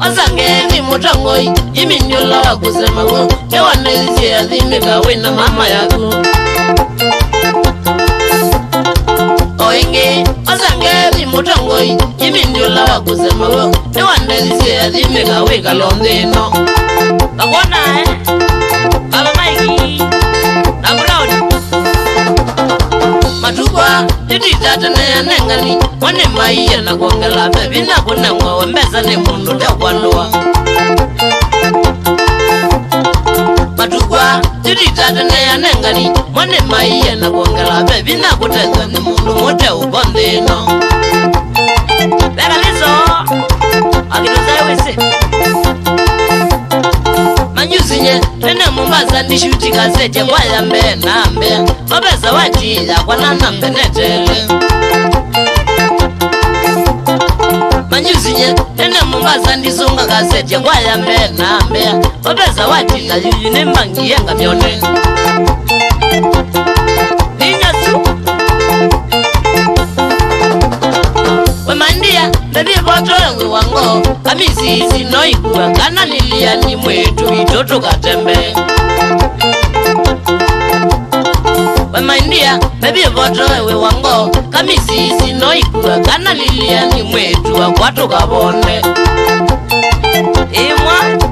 Ozangeni mutangoi iminyola wa kusema wo ewanelisi azimika wena mama yako Oinge ozangeni mutangoi iminyola wa kusema wo ewanelisi azimika weka londino Bakona Baba Mikey na Brown Matukwa titi tata na nengani Wane maiya na kuongela bebi na kunengwa wembeza ni mundu leo kwandoa Matukwa titi tata na nengani Wane maiya na kuongela bebi na kuteza ni mundu mote ukondino Bega lizo Akituza wese Manyuzinye Tene Mombasa ni shuti gazete kwa ya mbe na mbe Mabeza wajila kwa nana mbe netele Manyuzinye Tene Mombasa ni songa gazete kwa ya mbe na mbe Mabeza wajila yuyine mbangi yenga mione Ninyasu Wemandia Baby boto we wango Kamisi isi noikuwa Kana lilia ni mwetu itoto katembe Wemandia Baby boto we wango Kamisi isi noikuwa Kana lilia ni mwetu Wakwatu kabonde Imwa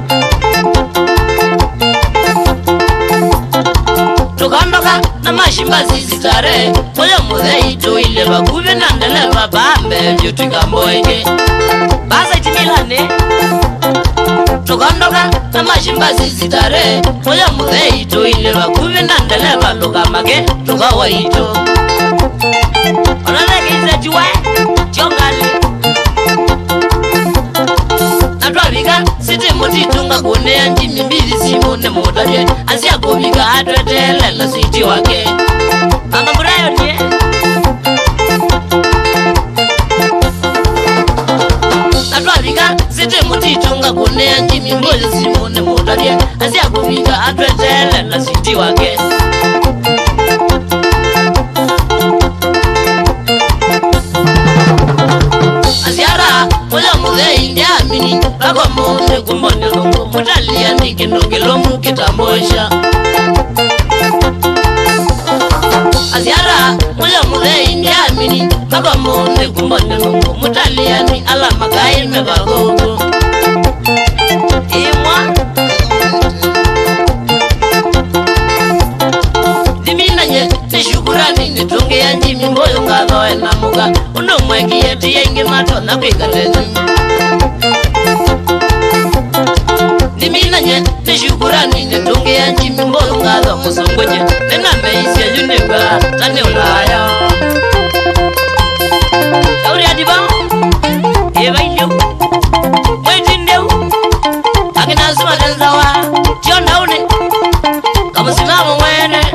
Tukandoka na mashimbazi zitare Moyo muze ito ile bakubi na ndele babambe Vyotika mboenge Basa itimilane Tukandoka na mashimbazi zitare Moyo muze ito ile bakubi na ndele baluka make Tukawa ito Onaleke ize juwe Chiongali Natwabika siti muti tunga kune ya njimi mbili simune mutaje Asia kubika atwetele na siti wake Mama Burayo niye Natwabika siti muti tunga kune ya njimi mbili simune mutaje Asia kubika atwetele na siti wake Asiara Moja muze india mini Bako muze kumboni lungu Mutalia nikinoge lomu kitamosha Asiara Moja muze india mini Bako muze kumboni lungu Mutalia ni alama kaime bagogo Imwa Diminanye Nishukurani nitunge ya njimi Mboyo ngazoe na muga Uno mweki yeti yengi mato na kwika nezi Diminanye Nishukurani nitunge ya njimi Mboyo ngazo kusongwenye Nena meisi ya juniba Tane ulaya Shauri adibao Eva indio Mweti ndeu Akina suma tenzawa Tionda une Kamusimamo mwene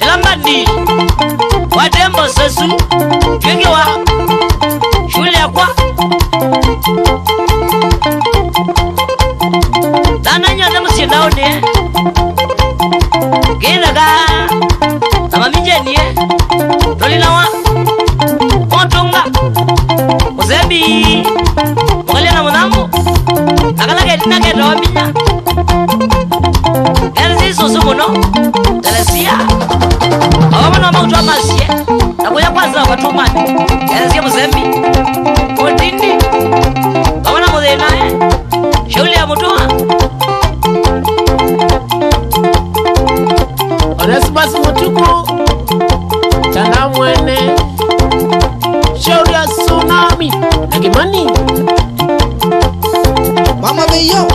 Ilambadi Watembo sesu Twingiwa Shule ya kwa Dana nyote msidaone Giraga Sama mijenie Tolinawa Motunga Musebi Mwale na munamu Akalake dinake dominya Gerzi susumuno Telesia Awamana mautu amasie Nakuya kwanza watumani Gerzi musembi Mutindi Awamana mudhenae Shuli ya mutua Onesibasi mutuku Tana mwene Shauri ya tsunami Nagimani Mama Beyo